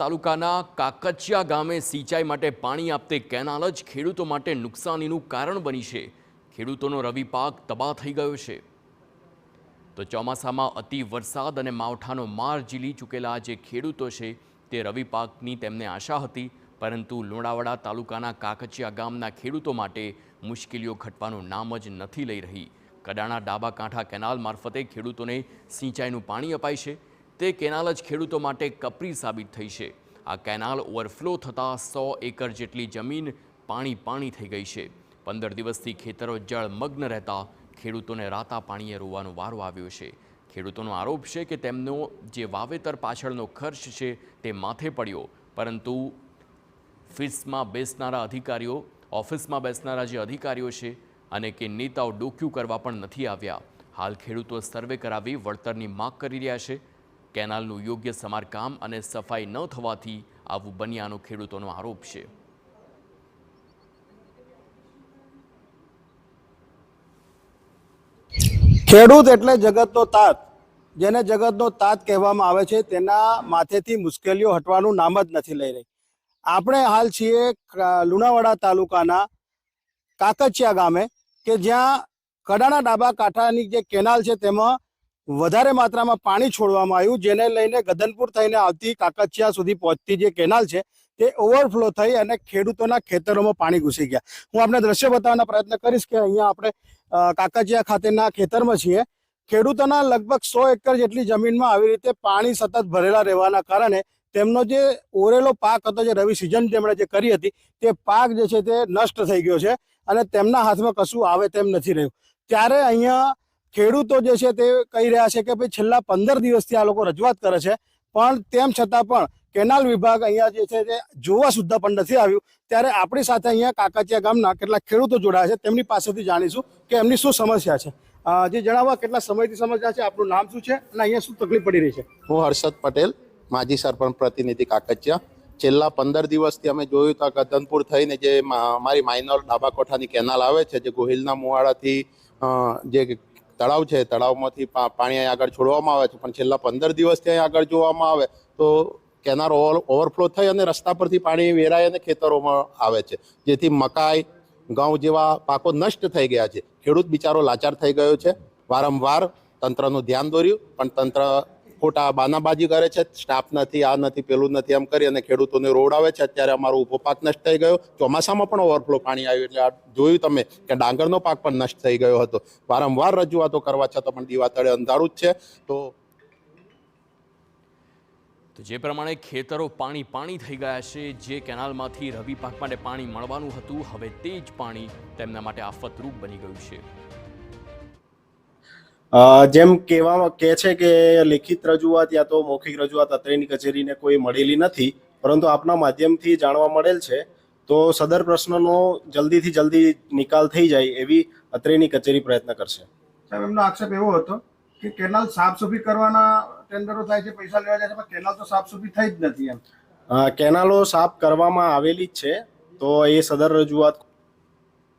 તાલુકાના કાકચિયા ગામે સિંચાઈ માટે પાણી આપતી કેનાલ જ ખેડૂતો માટે નુકસાનીનું કારણ બની છે। ખેડૂતોનો રવિ પાક તબાહ થઈ ગયો છે। તો ચોમાસામાં અતિ વરસાદ અને માવઠાનો માર ઝીલી ચૂકેલા જે ખેડૂતો છે તે રવિ પાકની તેમને આશા હતી, પરંતુ લુણાવાડા તાલુકાના કાકચિયા ગામના ખેડૂતો માટે મુશ્કેલીઓ ઘટવાનું નામ જ નથી લઈ રહી। કડાણા ડાબા કાંઠા કેનાલ મારફતે ખેડૂતોને સિંચાઈનું પાણી અપાય છે। તે કેનાલ જ ખેડૂતો માટે કપરી સાબિત થઈ છે। આ કેનાલ ઓવરફ્લો થતાં 100 એકર જેટલી જમીન પાણી થઈ ગઈ છે। 15 દિવસથી ખેતરો જળમગ્ન રહેતા ખેડૂતોને રાતા પાણીએ રોવાનો વારો આવ્યો છે। ખેડૂતોનો આરોપ છે કે તેમનો જે વાવેતર પાછળનો ખર્ચ છે તે માથે પડ્યો, પરંતુ ઓફિસમાં બેસનારા જે અધિકારીઓ છે અને કે નેતાઓ ડોક્યું કરવા પણ નથી આવ્યા। હાલ ખેડૂતો સર્વે કરાવી વળતરની માગ કરી રહ્યા છે। કેનાલનું યોગ્ય સમારકામ અને સફાઈ ન થવાથી આવું બન્યાનો ખેડૂતોનો આરોપ છે। ખેડૂત એટલે જગતનો તાત, જેને જગતનો તાત કહેવામાં આવે છે, તેના માથેથી મુશ્કેલીઓ હટવાનું નામ જ નથી લઈ રહી। આપણે હાલ છીએ લુણાવાડા તાલુકાના કાકચિયા ગામે, કે જ્યાં કડાણા ડાબા કાંઠાની જે કેનાલ છે તેમાં વધારે માત્રામાં પાણી છોડવામાં આવ્યું, જેને લઈને ગધનપુર થઈને આવતી કાકચિયા સુધી પહોંચતી જે કેનાલ છે તે ઓવરફ્લો થઈ અને ખેડૂતોના ખેતરોમાં પાણી ઘૂસી ગયા। હું આપને દ્રશ્ય બતાવવાનો પ્રયત્ન કરીશ કે અહીંયા આપણે કાકચિયા ખાતેના ખેતરમાં છીએ। ખેડૂતોના લગભગ 100 એકર જેટલી જમીનમાં આવી રીતે પાણી સતત ભરેલા રહેવાના કારણે તેમનો જે ઓરેલો પાક હતો, જે રવિ સિઝન તેમણે જે કરી હતી, તે પાક જે છે તે નષ્ટ થઈ ગયો છે અને તેમના હાથમાં કશું આવે તેમ નથી રહ્યું। ત્યારે અહીંયા ખેડૂતો જે છે તે કહી રહ્યા છે કે ભાઈ છેલ્લા 15 દિવસથી આ લોકો રજૂઆત કરે છે, પણ તેમ છતાં પણ કેનાલ વિભાગ અહીંયા જે છે તે જોવા સુદ્ધા પણ નથી આવ્યું। ત્યારે આપણી સાથે અહીંયા કાકચિયા ગામના કેટલાક ખેડૂતો જોડાયા છે, તેમની પાસેથી જાણીશું કે એમની શું સમસ્યા છે। જે જણાવવા કેટલા સમયથી સમસ્યા છે, આપનું નામ શું છે અને અહીંયા શું તકલીફ પડી રહી છે? હું હર્ષદ પટેલ, માજી સરપંચ પ્રતિનિધિ કાકચિયા। છેલ્લા 15 દિવસથી અમે જોયું તો ગધનપુર થઈને જે મારી માઇનોર ડાબા કોઠાની કેનાલ આવે છે, જે ગોહિલના મુવાડાથી જે તળાવ છે, તળાવમાંથી પાણી આગળ છોડવામાં આવે છે, પણ છેલ્લા 15 દિવસથી અહીં આગળ જોવામાં આવે તો કેનાલ ઓવરફ્લો થઈ અને રસ્તા પરથી પાણી વેરાય અને ખેતરોમાં આવે છે, જેથી મકાઈ, ઘઉં જેવા પાકો નષ્ટ થઈ ગયા છે। ખેડૂત બિચારો લાચાર થઈ ગયો છે। વારંવાર તંત્રનું ધ્યાન દોર્યું, પણ તંત્ર ખોટા બાનાબાજી કરે છે, સ્ટાફ નથી, આ નથી, પેલું નથી, એમ કરી અને ખેડૂતોને રોડાવે છે। અત્યારે અમારો ઊભો પાક નષ્ટ થઈ ગયો, ચોમાસામાં પણ ઓવરફ્લો પાણી આવ્યું એટલે આ જોયું તમે કે ડાંગરનો પાક પણ નષ્ટ થઈ ગયો હતો। વારંવાર રજૂઆતો કરવા છતાં પણ દીવા તળે અંધારું જ છે। તો જે પ્રમાણે ખેતરો પાણી થઈ ગયા છે, જે કેનાલમાંથી રવિ પાક માટે પાણી મળવાનું હતું, હવે તે જ પાણી તેમના માટે આફતરૂપ બની ગયું છે। જેમ કહેવામાં કહે છે કે લેખિત રજૂઆત યા તો મૌખિક રજૂઆત અત્રેની કચેરીને કોઈ મળેલી નથી, પરંતુ આપના માધ્યમથી જાણવા મળેલ છે તો સદર પ્રશ્નનો જલ્દીથી જલ્દી નિકાલ થઈ જાય એવી અત્રેની કચેરી પ્રયત્ન કરશે। સાહેબ, એમનો આક્ષેપ એવો હતો કે કેનાલ સાફ સફાઈ કરવાના ટેન્ડરો થાય છે, પૈસા લેવા જાય છે, પણ કેનાલ તો સાફ સફાઈ થઈ જ નથી એમ। કેનાલો સાફ કરવામાં આવેલી જ છે, તો એ સદર રજૂઆત